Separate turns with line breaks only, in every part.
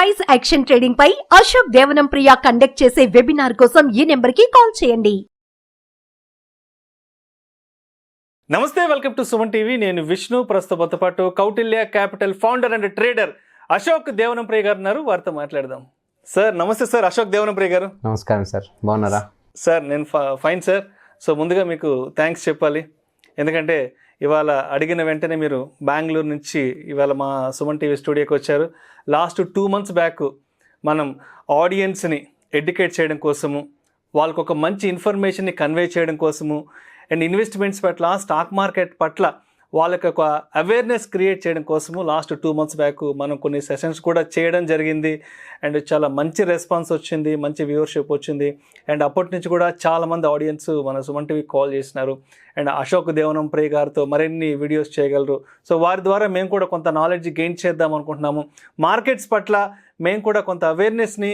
Price action trading పై అశోక్ దేవనం ప్రియ conduct చేసే webinar కోసం ఈ నెంబర్ కి కాల్ చేయండి.
నమస్తే, వెల్కమ్ టు సుమన్ టీవీ. నేను విష్ణు. ప్రస్తుతంతో పాటు Kautilya capital founder and trader Ashok Devanam Priya గారు ఉన్నారు. వారితో మాట్లాడదాం. సార్ నమస్తే సార్. అశోక్ దేవనం ప్రియ గారు.
నమస్కారం సార్, బాగున్నారా?
సార్ నేను ఫైన్ సార్. సో ముందుగా మీకు థ్యాంక్స్ చెప్పాలి, ఎందుకంటే ఇవాళ అడిగిన వెంటనే మీరు బెంగళూరు నుంచి ఇవాళ మా సుమన్ టీవీ స్టూడియోకి వచ్చారు. లాస్ట్ 2 months బ్యాక్ మనం ఆడియన్స్ని ఎడ్యుకేట్ చేయడం కోసము, వాళ్ళకు ఒక మంచి ఇన్ఫర్మేషన్ని కన్వే చేయడం కోసము, అండ్ ఇన్వెస్ట్మెంట్స్ పట్ల, స్టాక్ మార్కెట్ పట్ల వాళ్ళకి ఒక అవేర్నెస్ క్రియేట్ చేయడం కోసము లాస్ట్ 2 months బ్యాక్ మనం కొన్ని సెషన్స్ కూడా చేయడం జరిగింది. అండ్ చాలా మంచి రెస్పాన్స్ వచ్చింది, మంచి వ్యూవర్షిప్ వచ్చింది. అండ్ అప్పటి నుంచి కూడా చాలామంది ఆడియన్స్ మన సుమన్ టీవీ కాల్ చేసినారు. అండ్ అశోక్ దేవనం ప్రియ గారితో మరిన్ని వీడియోస్ చేయగలరు. సో వారి ద్వారా మేము కూడా కొంత నాలెడ్జ్ గెయిన్ చేద్దాం అనుకుంటున్నాము. మార్కెట్స్ పట్ల మేము కూడా కొంత అవేర్నెస్ని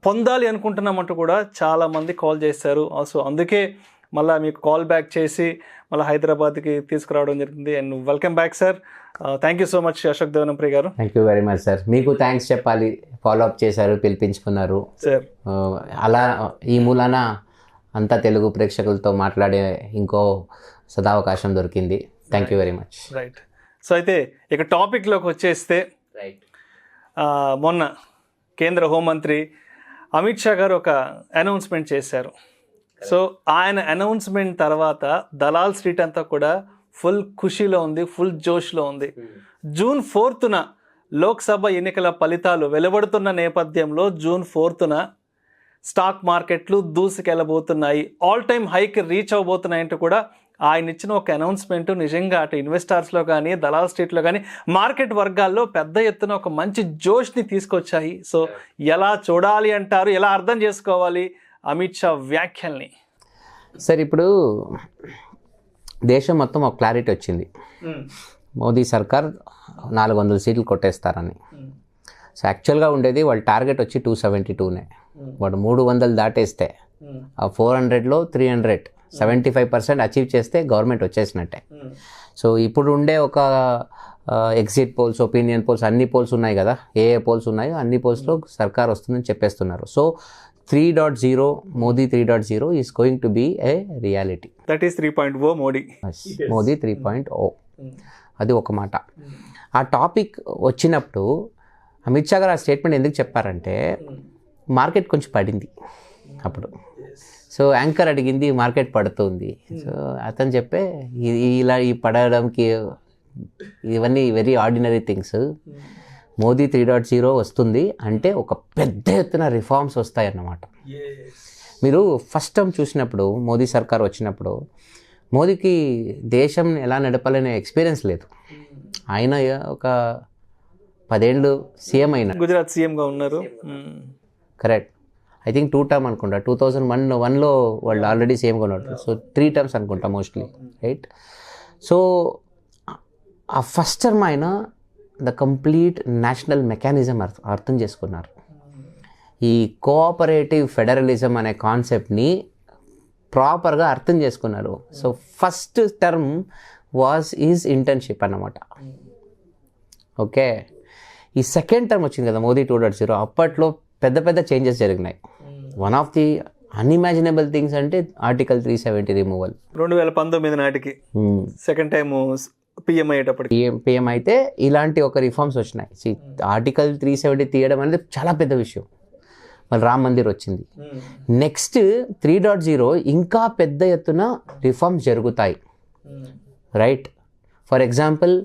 పొందాలి అనుకుంటున్నామంటూ కూడా చాలామంది కాల్ చేశారు. సో అందుకే మళ్ళీ మీకు కాల్ బ్యాక్ చేసి మళ్ళీ హైదరాబాద్కి తీసుకురావడం జరిగింది. And welcome back sir. Thank you so much Ashok Devanam Priya గారు.
Thank you very much sir. మీకు థ్యాంక్స్ చెప్పాలి, ఫాలోఅప్ చేశారు, పిలిపించుకున్నారు
సార్.
అలా ఈ మూలాన అంతా తెలుగు ప్రేక్షకులతో మాట్లాడే ఇంకో సదావకాశం దొరికింది. Thank you very much.
Right. So అయితే ఇక టాపిక్లోకి వచ్చేస్తే, మొన్న కేంద్ర హోంమంత్రి అమిత్ షా గారు ఒక అనౌన్స్మెంట్ చేశారు. సో ఆయన అనౌన్స్మెంట్ తర్వాత దలాల్ స్ట్రీట్ అంతా కూడా ఫుల్ ఖుషీలో ఉంది, ఫుల్ జోష్లో ఉంది. June 4th లోక్సభ ఎన్నికల ఫలితాలు వెలువడుతున్న నేపథ్యంలో June 4th స్టాక్ మార్కెట్లు దూసుకెళ్ళబోతున్నాయి, ఆల్ టైమ్ హైకి రీచ్ అవ్వబోతున్నాయంటూ కూడా ఆయన ఇచ్చిన ఒక అనౌన్స్మెంట్ నిజంగా అటు ఇన్వెస్టర్స్లో కానీ, దలాల్ స్ట్రీట్లో కానీ, మార్కెట్ వర్గాల్లో పెద్ద ఎత్తున ఒక మంచి జోష్ని తీసుకొచ్చాయి. సో ఎలా చూడాలి అంటారు, ఎలా అర్థం చేసుకోవాలి అమిత్ షా వ్యాఖ్యల్ని?
సార్, ఇప్పుడు దేశం మొత్తం ఒక క్లారిటీ వచ్చింది. మోదీ సర్కార్ 400 సీట్లు కొట్టేస్తారని. సో యాక్చువల్గా ఉండేది వాళ్ళ టార్గెట్ వచ్చి 272. వాడు 300 దాటేస్తే ఆ 400లో 300 75% అచీవ్ చేస్తే గవర్నమెంట్ వచ్చేసినట్టే. సో ఇప్పుడు ఉండే ఒక ఎగ్జిట్ పోల్స్, ఒపీనియన్ పోల్స్, అన్ని పోల్స్ ఉన్నాయి కదా, ఏ పోల్స్ ఉన్నాయో అన్ని పోల్స్లో సర్కార్ వస్తుందని చెప్పేస్తున్నారు. So 3.0 Modi 3.0 is going to be a reality.
That is 3.0 Modi.
Modi 3.0. అది ఒక మాట. ఆ టాపిక్ వచ్చినప్పుడు అమిత్ షా గారు ఆ స్టేట్మెంట్ ఎందుకు చెప్పారంటే, మార్కెట్ కొంచెం పడింది అప్పుడు. సో యాంకర్ అడిగింది, మార్కెట్ పడుతుంది. సో అతను చెప్పే ఇలా ఈ పడడానికి ఇవన్నీ వెరీ ఆర్డినరీ థింగ్స్. మోదీ 3.0 వస్తుంది అంటే ఒక పెద్ద ఎత్తున రిఫార్మ్స్ వస్తాయన్నమాట. మీరు ఫస్ట్ టైం చూసినప్పుడు మోదీ సర్కార్ వచ్చినప్పుడు మోదీకి దేశం ఎలా నడపాలనే ఎక్స్పీరియన్స్ లేదు. ఆయన ఒక 10 ఏళ్ళు సీఎం అయినా,
గుజరాత్ సీఎంగా ఉన్నారు.
కరెక్ట్. ఐ థింక్ 2 terms అనుకుంటా. 2001లో వాళ్ళు ఆల్రెడీ సీఎంగా ఉన్నారు. సో 3 terms అనుకుంటా మోస్ట్లీ, రైట్? సో ఆ ఫస్ట్ టర్మ్ ఆయన ద కంప్లీట్ నేషనల్ మెకానిజం అర్థం చేసుకున్నారు. ఈ కోఆపరేటివ్ ఫెడరలిజం అనే కాన్సెప్ట్ని ప్రాపర్గా అర్థం చేసుకున్నారు. So first term was is internship అన్నమాట. ఓకే, ఈ సెకండ్ టర్మ్ వచ్చింది కదా మోదీ 2.0, అప్పట్లో పెద్ద పెద్ద చేంజెస్ జరిగినాయి. One of the unimaginable things అంటే ఆర్టికల్ 370 రిమూవల్.
2019 నాటికి సెకండ్ టైం పిఎం అయ్యేటప్పటికి,
పిఎం అయితే ఇలాంటి ఒక రిఫార్మ్స్ వచ్చినాయి. ఆర్టికల్ 370 తీయడం అనేది చాలా పెద్ద విషయం. మళ్ళీ రామ్ మందిర్ వచ్చింది. నెక్స్ట్ 3.0 ఇంకా పెద్ద ఎత్తున రిఫార్మ్స్ జరుగుతాయి, right? For example,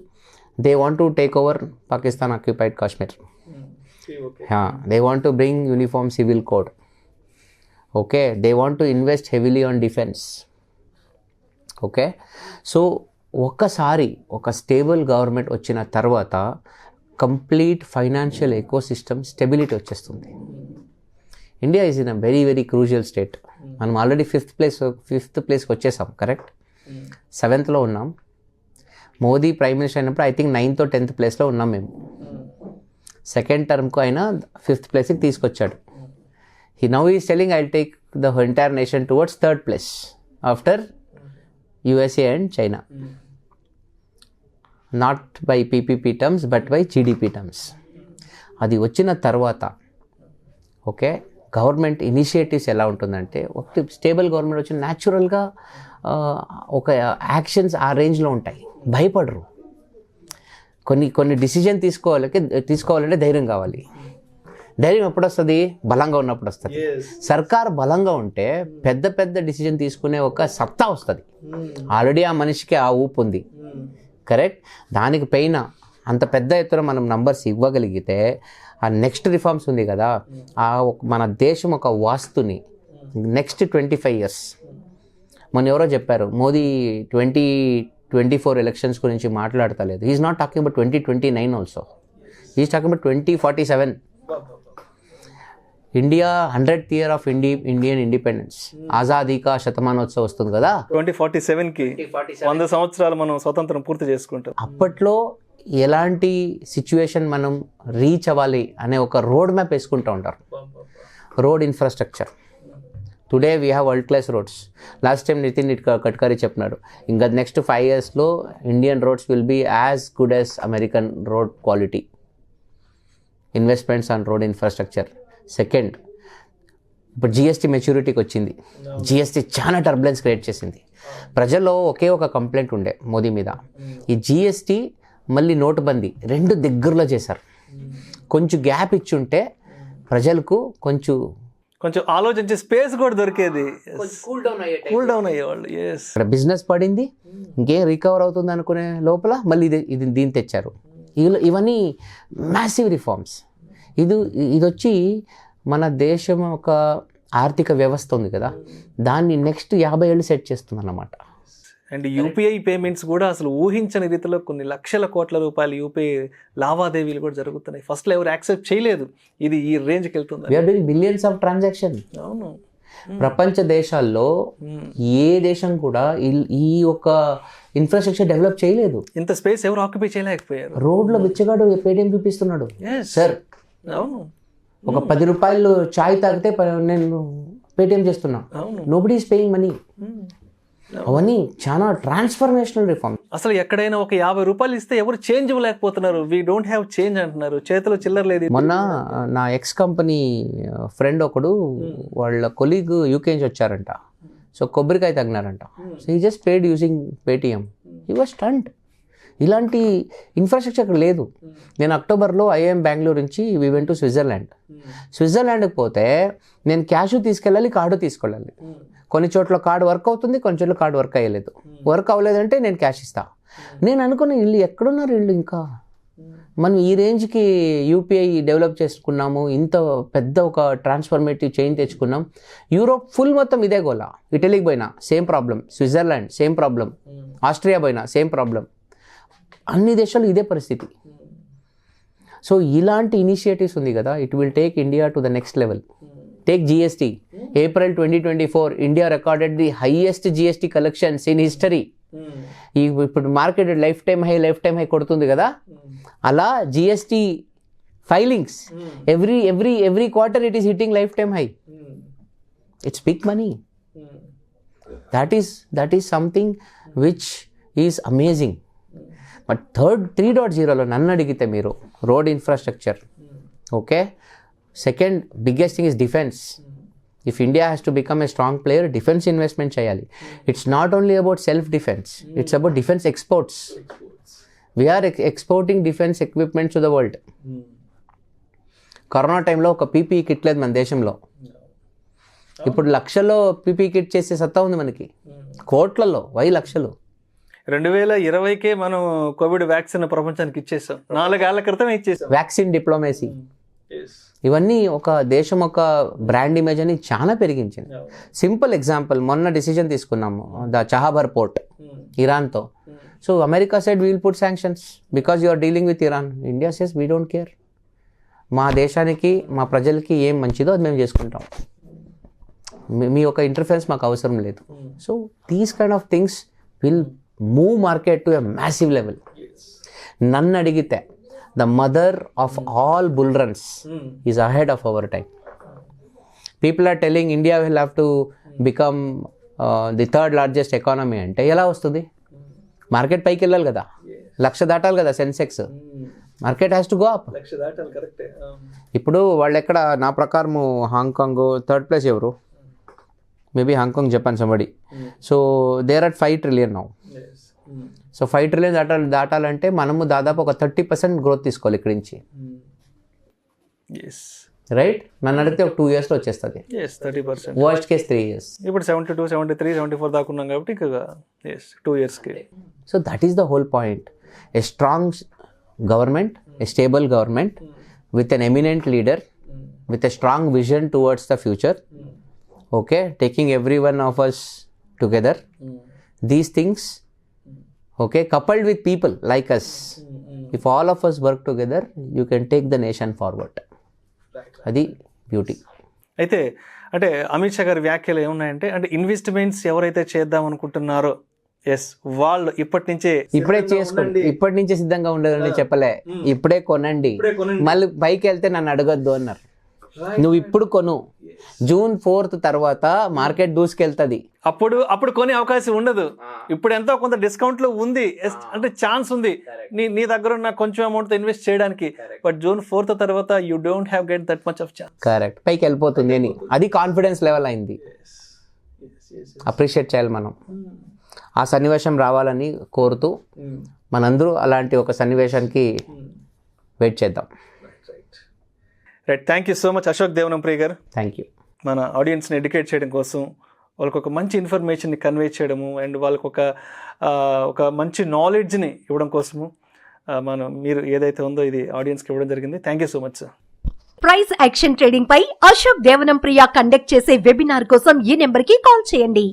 they want to take over Pakistan occupied Kashmir. They want to bring uniform civil code. Okay, they want to invest heavily on defense. Okay, so ఒక్కసారి ఒక స్టేబుల్ గవర్నమెంట్ వచ్చిన తర్వాత కంప్లీట్ ఫైనాన్షియల్ ఎకోసిస్టమ్ స్టెబిలిటీ వచ్చేస్తుంది. India is in a very very crucial state. మనం already fifth ప్లేస్కి వచ్చేసాం, correct? 7th ఉన్నాం. Modi prime minister అయినప్పుడు I think 9th or 10th ప్లేస్లో ఉన్నాం మేము. సెకండ్ టర్మ్కు ఆయన 5th ప్లేస్కి తీసుకొచ్చాడు. Now is telling I take the entire nation towards 3rd place after USA and China. Not by PPP terms but by GDP terms. అది వచ్చిన తర్వాత ఓకే గవర్నమెంట్ ఇనిషియేటివ్స్ ఎలా ఉంటుందంటే ఒక స్టేబుల్ గవర్నమెంట్ వచ్చి న్యాచురల్గా ఒక యాక్షన్స్ ఆ రేంజ్లో ఉంటాయి, భయపడరు. కొన్ని డిసిజన్ తీసుకోవాలంటే ధైర్యం కావాలి. ధైర్యం ఎప్పుడు వస్తుంది? బలంగా ఉన్నప్పుడు వస్తుంది. సర్కార్ బలంగా ఉంటే పెద్ద పెద్ద డిసిజన్ తీసుకునే ఒక సత్తా వస్తుంది. ఆల్రెడీ ఆ మనిషికి ఆ ఊపు ఉంది, కరెక్ట్. దానికి పైన అంత పెద్ద ఎత్తున మనం నంబర్స్ ఇవ్వగలిగితే ఆ నెక్స్ట్ రిఫార్మ్స్ ఉంది కదా, మన దేశం ఒక వాస్తుని నెక్స్ట్ 25 years. మొన్న ఎవరో చెప్పారు మోదీ 2024 ఎలక్షన్స్ గురించి మాట్లాడతలేదు. He's not talking about 2029 also, he's talking about 2047. India 100th year of Indian independence, ఆజాదీ కా శతమానోత్సవం వస్తుంది కదా,
2047కి 100 సంవత్సరాలు మనం స్వతంత్రం పూర్తి చేసుకుంటాం.
అప్పట్లో ఎలాంటి సిచ్యువేషన్ మనం రీచ్ అవ్వాలి అనే ఒక రోడ్ మ్యాప్ వేసుకుంటూ ఉంటారు. Road infrastructure today we have world class roads. Last time Nitin Gadkari చెప్పినాడు, ఇంకా నెక్స్ట్ 5 yearsలో Indian roads will be as good as American road quality. Investments on road infrastructure. Second, ఇప్పుడు జిఎస్టీ మెచ్యూరిటీకి వచ్చింది. జిఎస్టీ చాలా టర్బులెన్స్ క్రియేట్ చేసింది. ప్రజల్లో ఒకే ఒక కంప్లైంట్ ఉండే మోదీ మీద, ఈ జిఎస్టీ మళ్ళీ నోటుబందీ రెండు దగ్గరలో చేశారు. కొంచెం గ్యాప్ ఇచ్చుంటే ప్రజలకు కొంచెం
ఆలోచించే స్పేస్ కూడా దొరికేది, కూల్ డౌన్ అయ్యేవాళ్ళు.
ఇక్కడ బిజినెస్ పడింది, ఇంకేం రికవర్ అవుతుంది అనుకునే లోపల మళ్ళీ ఇది దీన్ని తెచ్చారు. ఇవన్నీ మ్యాసివ్ రిఫార్మ్స్. ఇది వచ్చి మన దేశం ఒక ఆర్థిక వ్యవస్థ ఉంది కదా, దాన్ని నెక్స్ట్ 50 years సెట్ చేస్తుంది అన్నమాట.
అండ్ యూపీఐ పేమెంట్స్ కూడా అసలు ఊహించని రీతిలో కొన్ని లక్షల కోట్ల రూపాయలు యూపీఐ లావాదేవీలు కూడా జరుగుతున్నాయి. ఫస్ట్లో ఎవరు యాక్సెప్ట్ చేయలేదు ఇది ఈ రేంజ్కి వెళ్తుంది.
We're doing billions of transaction.
అవును,
ప్రపంచ దేశాల్లో ఏ దేశం కూడా ఈ ఒక ఇన్ఫ్రాస్ట్రక్చర్ డెవలప్ చేయలేదు.
ఇంత స్పేస్ ఎవరు ఆక్యుపై చేయలేకపోయారు.
రోడ్లో బిచ్చగాడు పేటిఎం చూపిస్తున్నాడు సార్.
అవును,
ఒక 10 రూపాయలు చాయ్ తాగితే నేను పేటిఎం చేస్తున్నా. Nobody is paying money. అవన్నీ చాలా ట్రాన్స్ఫర్మేషనల్ రిఫార్మ్.
అసలు ఎక్కడైనా ఒక 50 రూపాయలు ఇస్తే ఎవరు చేంజ్ ఇవ్వలేకపోతున్నారు. వీ డోంట్ హ్యావ్ చేంజ్ అంటున్నారు, చేతిలో చిల్లర లేదు.
మొన్న నా ఎక్స్ కంపెనీ ఫ్రెండ్ ఒకడు వాళ్ళ కొలీగ్ యూకే నుంచి వచ్చారంట. సో కొబ్బరికాయ తగినారంట. So he just paid using Paytm. He was stunned. ఇలాంటి ఇన్ఫ్రాస్ట్రక్చర్ అక్కడ లేదు. నేను అక్టోబర్లో ఐఐఎం బెంగళూరు నుంచి వీ వెంట్ టు స్విట్జర్లాండ్కి పోతే నేను క్యాష్ తీసుకెళ్ళాలి, కార్డు తీసుకెళ్ళాలి. కొన్ని చోట్ల కార్డు వర్క్ అవుతుంది, కొన్ని చోట్ల కార్డు వర్క్ అయ్యలేదు. వర్క్ అవ్వలేదంటే నేను క్యాష్ ఇస్తా. నేను అనుకున్న వీళ్ళు ఎక్కడున్నారు, వీళ్ళు ఇంకా మనం ఈ రేంజ్కి యూపీఐ డెవలప్ చేసుకున్నాము, ఇంత పెద్ద ఒక ట్రాన్స్ఫర్మేటివ్ చేంజ్ తెచ్చుకున్నాం. యూరోప్ ఫుల్ మొత్తం ఇదే గోలా. ఇటలీకి పోయినా same problem, Switzerland same problem, Austria పోయినా సేమ్ ప్రాబ్లం. అన్ని దేశాలు ఇదే పరిస్థితి. సో ఇలాంటి ఇనిషియేటివ్స్ ఉంది కదా, it will take India to the next level. Take GST. April 2024, India recorded the highest GST collections in history. ఇప్పుడు మార్కెట్ లైఫ్ టైమ్ హై కొడుతుంది కదా, అలా GST filings every quarter it is hitting lifetime high. It's big money. That is something which is amazing. But 3.0లో నన్ను అడిగితే మీరు road infrastructure okay. Second biggest thing is defence. If India has to become a strong player, defence investment చేయాలి. It's not only about self defence, it's about defence exports. We are exporting defence equipments to the world. Corona టైంలో ఒక PPE kit లేదు మన దేశంలో. ఇప్పుడు లక్షల్లో PPE kit చేసే సత్తా ఉంది మనకి, కోట్లలో 10 లక్షలు.
2020కే మనం కోవిడ్ వ్యాక్సిన్ ప్రపంచానికి ఇచ్చేసాం, 4 ఏళ్ల క్రితం ఇచ్చేసాం.
వ్యాక్సిన్ డిప్లొమసీ, ఇవన్నీ ఒక దేశం ఒక బ్రాండ్ ఇమేజ్ అని చాలా పెరిగించింది. సింపుల్ ఎగ్జాంపుల్, మొన్న డిసిజన్ తీసుకున్నాము ద చహాబర్ పోర్ట్ ఇరాన్తో. So America side we'll put sanctions because you are dealing with Iran. India says we don't care. మా దేశానికి మా ప్రజలకి ఏం మంచిదో అది మేము చేసుకుంటాం, మీ యొక్క ఇంటర్ఫరెన్స్ మాకు అవసరం లేదు. So these kind of things will move market to a massive level. నన్ను అడిగితే the mother of all bull runs is ahead of our time. People are telling India will have to become the third largest economy. అంటే ఎలా వస్తుంది? Market పైకి వెళ్ళాలి కదా, 1,00,000 దాటాలి కదా Sensex. Market has to go up.
Lakh దాటాలి, కరెక్టే.
ఇప్పుడు వాళ్ళు ఎక్కడ నా ప్రకారము హాంకాంగ్ థర్డ్ ప్లేస్ ఎవరు, maybe Hong Kong, Japan, somebody. So they are at 5 trillion now. So 5 trillion దాటాలంటే మనము దాదాపు ఒక 30% గ్రోత్ తీసుకోవాలి ఇక్కడి నుంచి, రైట్? నన్ను అడిగితే ఒక 2 yearsలో వచ్చేస్తుంది.
30%.
Worst case 3 years.
ఇప్పుడు 72, 73, 74 దాకా ఉన్నాం కాబట్టి ఇక 2 yearsకి.
So that is the whole point. A strong government, a stable government with an eminent leader, with a strong vision towards the future, okay, taking every one of us together, these things, okay, coupled with people like us, if all of us work together, you can take the nation forward. అది beauty.
అయితే అంటే అమిత్ షా గారి వ్యాఖ్యలు ఏమున్నాయంటే, అంటే investments ఎవరైతే చేద్దాం అనుకుంటున్నారో వాళ్ళు ఇప్పుడే
చేసుకోండి, ఇప్పటి నుంచే సిద్ధంగా ఉండదని చెప్పలే, ఇప్పుడే కొనండి, మళ్ళీ పైకి వెళ్తే నన్ను అడగొద్దు అన్నారు. నువ్వు ఇప్పుడు కొను, June 4th తర్వాత మార్కెట్ దూసుకెళ్తుంది,
అప్పుడు కొనే అవకాశం ఉండదు. ఇప్పుడు ఎంతో కొంత డిస్కౌంట్లో ఉంది, అంటే ఛాన్స్ ఉంది నీ దగ్గర ఉన్న కొంచెం అమౌంట్ ఇన్వెస్ట్ చేయడానికి. బట్ June 4th తర్వాత you don't have get that much of chance.
Correct, పైకి వెళ్ళిపోతుంది అని అది కాన్ఫిడెన్స్ లెవెల్ అయింది. అప్రిషియేట్ చేయాలి మనం. ఆ సన్నివేశం రావాలని కోరుతూ మనందరూ అలాంటి ఒక సన్నివేశానికి వెయిట్ చేద్దాం.
Right, thank you so much Ashok Devanampriya గారు.
Thank you.
మన ఆడియన్స్ని ఎడ్యుకేట్ చేయడం కోసం, వాళ్ళకు ఒక మంచి ఇన్ఫర్మేషన్ని కన్వే చేయడము అండ్ వాళ్ళకు ఒక మంచి నాలెడ్జ్ని ఇవ్వడం కోసము మీరు ఏదైతే ఉందో ఇది ఆడియన్స్కి ఇవ్వడం జరిగింది. Thank you so much sir.
Price action trading పై అశోక్ దేవనంప్రియ కండక్ట్ చేసే వెబినార్ కోసం ఈ నెంబర్కి కాల్ చేయండి.